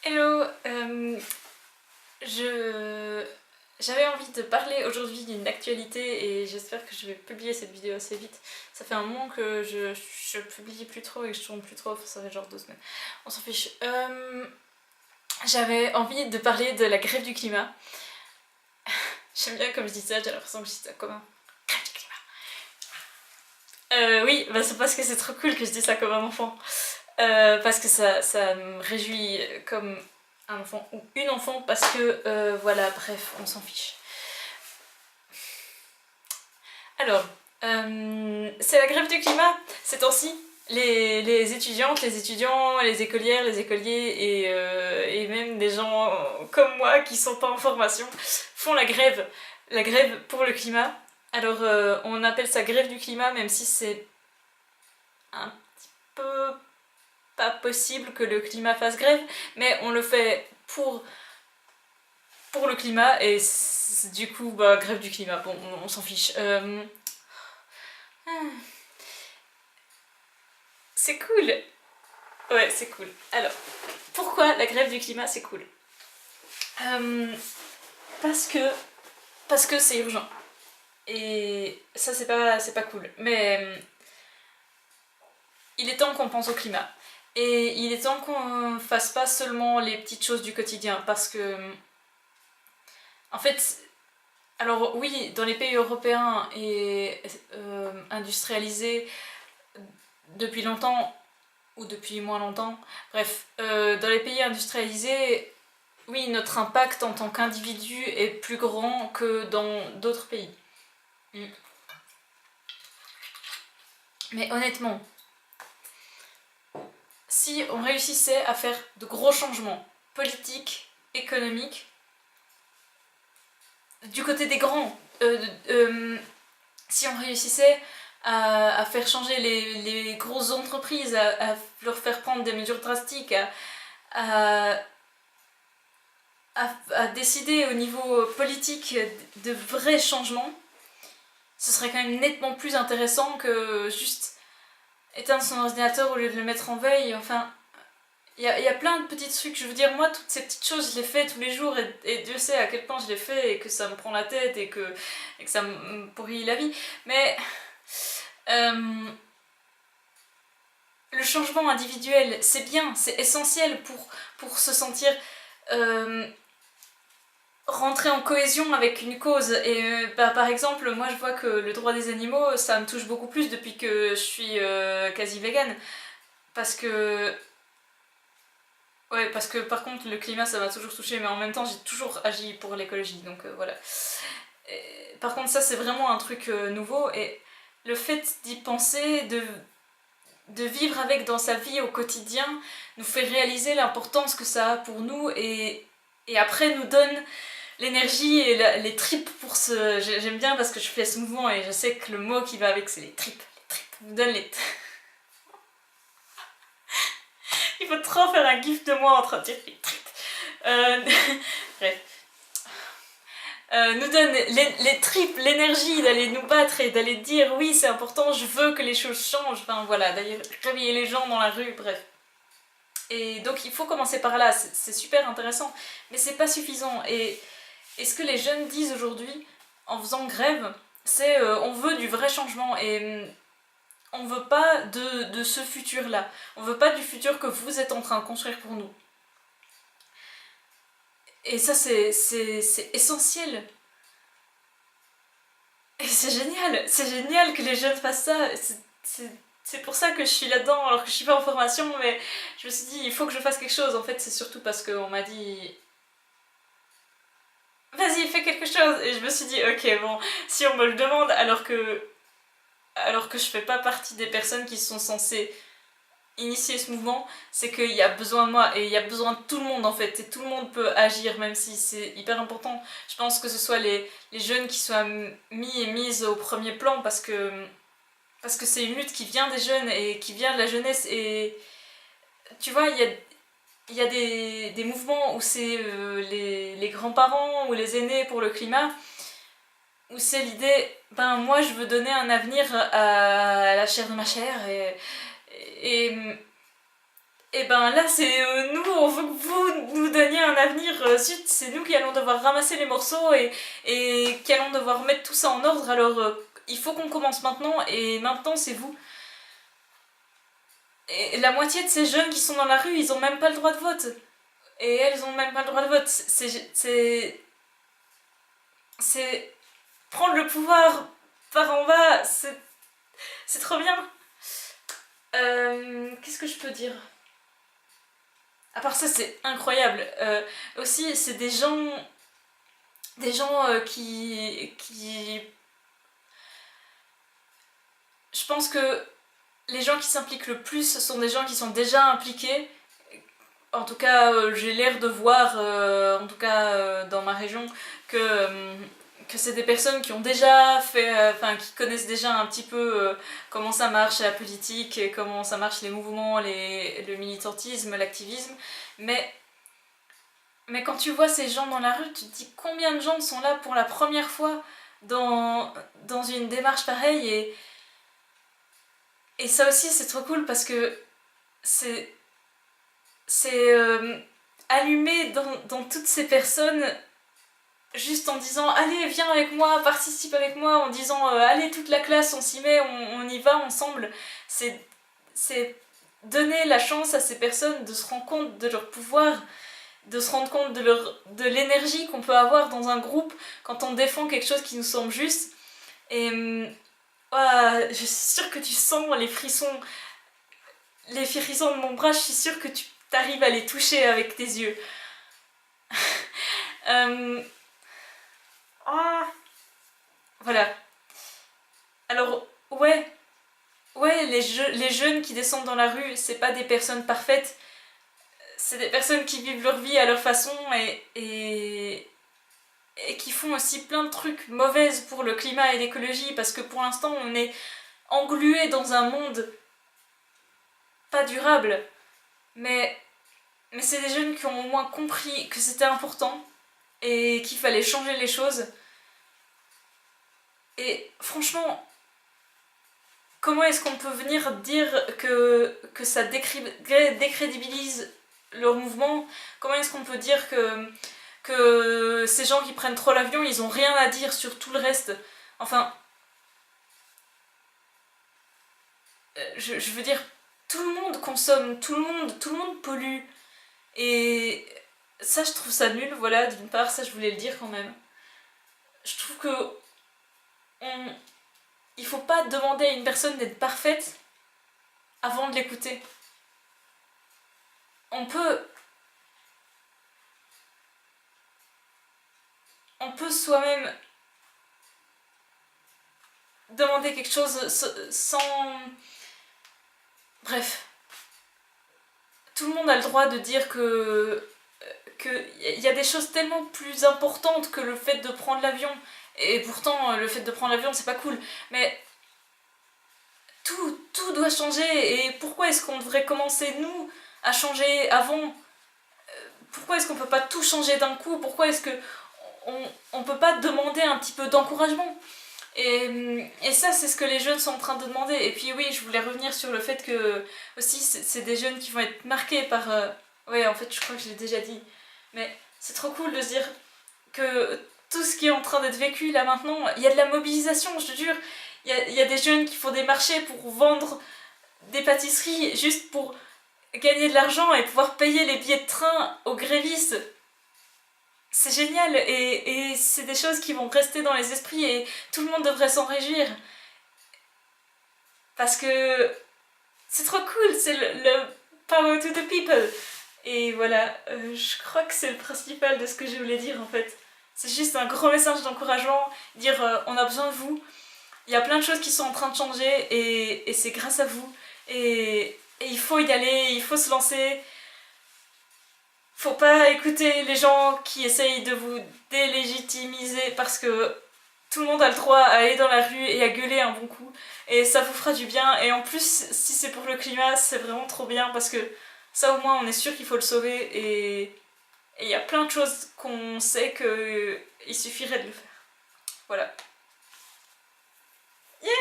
Hello, j'avais envie de parler aujourd'hui d'une actualité et j'espère que je vais publier cette vidéo assez vite. Ça fait un moment que je publie plus trop et que je tourne plus trop, ça fait genre 2 semaines. On s'en fiche. J'avais envie de parler de la grève du climat. J'aime bien comme je dis ça, j'ai l'impression que je dis ça comme un... Grève du climat. Oui, bah c'est parce que c'est trop cool que je dis ça comme un enfant. Parce que ça me réjouit comme un enfant ou une enfant, parce que voilà, bref, on s'en fiche. Alors, c'est la grève du climat ces temps-ci. Les étudiantes, les étudiants, les écolières, les écoliers et même des gens comme moi qui sont pas en formation font la grève pour le climat. Alors on appelle ça grève du climat, même si c'est un petit peu pas possible que le climat fasse grève, mais on le fait pour le climat et du coup bah grève du climat, bon on s'en fiche. C'est cool. Ouais, c'est cool. Alors, pourquoi la grève du climat c'est cool? Parce que c'est urgent. Et ça c'est pas cool. Mais il est temps qu'on pense au climat. Et il est temps qu'on fasse pas seulement les petites choses du quotidien, parce que en fait, alors oui, dans les pays européens et industrialisés depuis longtemps, ou depuis moins longtemps, bref, dans les pays industrialisés, oui, notre impact en tant qu'individu est plus grand que dans d'autres pays. Mais honnêtement, si on réussissait à faire de gros changements politiques, économiques, du côté des grands, si on réussissait à faire changer les grosses entreprises, à leur faire prendre des mesures drastiques, à décider au niveau politique de vrais changements, ce serait quand même nettement plus intéressant que juste éteindre son ordinateur au lieu de le mettre en veille. Enfin, il y a plein de petits trucs, je veux dire, moi toutes ces petites choses je les fais tous les jours et Dieu sait à quel point je les fais et que ça me prend la tête et que ça me pourrit la vie, mais le changement individuel c'est bien, c'est essentiel pour se sentir rentrer en cohésion avec une cause. Et bah, par exemple, moi je vois que le droit des animaux ça me touche beaucoup plus depuis que je suis quasi végane, parce que ouais, parce que par contre le climat ça m'a toujours touché, mais en même temps j'ai toujours agi pour l'écologie, donc voilà. Et, par contre ça c'est vraiment un truc nouveau, et le fait d'y penser, de vivre avec dans sa vie au quotidien, nous fait réaliser l'importance que ça a pour nous, et après nous donne l'énergie et les tripes pour ce... J'aime bien parce que je fais ce mouvement et je sais que le mot qui va avec c'est les tripes. Les tripes nous donnent les... Il faut trop faire un gif de moi en train de dire les tripes. Bref. Nous donne les tripes, l'énergie d'aller nous battre et d'aller dire oui c'est important, je veux que les choses changent, enfin voilà, d'aller réveiller les gens dans la rue, bref. Et donc il faut commencer par là, c'est super intéressant, mais c'est pas suffisant. Et ce que les jeunes disent aujourd'hui en faisant grève, c'est on veut du vrai changement, et on veut pas de ce futur là, on veut pas du futur que vous êtes en train de construire pour nous. Et ça c'est essentiel. Et c'est génial que les jeunes fassent ça. C'est pour ça que je suis là-dedans alors que je suis pas en formation, mais je me suis dit il faut que je fasse quelque chose. En fait c'est surtout parce qu'on m'a dit vas-y fais quelque chose, et je me suis dit ok bon, si on me le demande alors que je fais pas partie des personnes qui sont censées initier ce mouvement, c'est qu'il y a besoin de moi et il y a besoin de tout le monde en fait, et tout le monde peut agir, même si c'est hyper important. Je pense que ce soit les jeunes qui soient mis et mises au premier plan, parce que c'est une lutte qui vient des jeunes et qui vient de la jeunesse. Et tu vois, il y a des mouvements où c'est les grands-parents ou les aînés pour le climat, où c'est l'idée, ben moi je veux donner un avenir à la chair de ma chair, et ben là c'est nous on veut que vous l'avenir, zut, c'est nous qui allons devoir ramasser les morceaux et qui allons devoir mettre tout ça en ordre, alors il faut qu'on commence maintenant, et maintenant c'est vous. Et la moitié de ces jeunes qui sont dans la rue, ils ont même pas le droit de vote. Et elles ont même pas le droit de vote. C'est prendre le pouvoir par en bas, c'est trop bien. Qu'est-ce que je peux dire? À part ça, c'est incroyable. Aussi, c'est des gens qui... Je pense que les gens qui s'impliquent le plus sont des gens qui sont déjà impliqués. En tout cas, j'ai l'air de voir, en tout cas dans ma région, que c'est des personnes qui ont déjà fait, enfin qui connaissent déjà un petit peu comment ça marche la politique, et comment ça marche les mouvements, le militantisme, l'activisme. Mais quand tu vois ces gens dans la rue, tu te dis combien de gens sont là pour la première fois dans une démarche pareille, et ça aussi c'est trop cool parce que c'est allumé dans toutes ces personnes, juste en disant allez viens avec moi, participe avec moi, en disant allez toute la classe on s'y met, on y va ensemble. C'est donner la chance à ces personnes de se rendre compte de leur pouvoir, de se rendre compte de l'énergie qu'on peut avoir dans un groupe quand on défend quelque chose qui nous semble juste. Et je suis sûre que tu sens les frissons de mon bras, je suis sûre que tu t'arrives à les toucher avec tes yeux. Voilà. Alors, ouais, les jeunes qui descendent dans la rue, c'est pas des personnes parfaites, c'est des personnes qui vivent leur vie à leur façon et qui font aussi plein de trucs mauvaises pour le climat et l'écologie, parce que pour l'instant, on est englué dans un monde pas durable. Mais c'est des jeunes qui ont au moins compris que c'était important et qu'il fallait changer les choses. Et franchement, comment est-ce qu'on peut venir dire que ça décrédibilise leur mouvement? Comment est-ce qu'on peut dire que ces gens qui prennent trop l'avion, ils ont rien à dire sur tout le reste? Enfin, je veux dire, tout le monde consomme, tout le monde pollue. Et ça, je trouve ça nul, voilà, d'une part, ça je voulais le dire quand même. Je trouve que il faut pas demander à une personne d'être parfaite avant de l'écouter. On peut soi-même demander quelque chose sans... Bref. Tout le monde a le droit de dire que il y a des choses tellement plus importantes que le fait de prendre l'avion. Et pourtant, le fait de prendre l'avion, c'est pas cool. Mais tout doit changer. Et pourquoi est-ce qu'on devrait commencer, nous, à changer avant? Pourquoi est-ce qu'on peut pas tout changer d'un coup? Pourquoi est-ce que on peut pas demander un petit peu d'encouragement? Et ça, c'est ce que les jeunes sont en train de demander. Et puis oui, je voulais revenir sur le fait que aussi c'est des jeunes qui vont être marqués par... Ouais, en fait, je crois que je l'ai déjà dit. Mais c'est trop cool de se dire que tout ce qui est en train d'être vécu là maintenant, il y a de la mobilisation, je te jure. Il y a des jeunes qui font des marchés pour vendre des pâtisseries juste pour gagner de l'argent et pouvoir payer les billets de train aux grévistes. C'est génial, et c'est des choses qui vont rester dans les esprits et tout le monde devrait s'en réjouir. Parce que c'est trop cool, c'est le power to the people. Et voilà, je crois que c'est le principal de ce que je voulais dire en fait. C'est juste un gros message d'encouragement, dire on a besoin de vous. Il y a plein de choses qui sont en train de changer et c'est grâce à vous. Et il faut y aller, il faut se lancer. Faut pas écouter les gens qui essayent de vous délégitimiser parce que tout le monde a le droit à aller dans la rue et à gueuler un bon coup. Et ça vous fera du bien. Et en plus, si c'est pour le climat, c'est vraiment trop bien parce que ça au moins on est sûr qu'il faut le sauver. Et il y a plein de choses qu'on sait qu'il suffirait de le faire. Voilà. Yeah!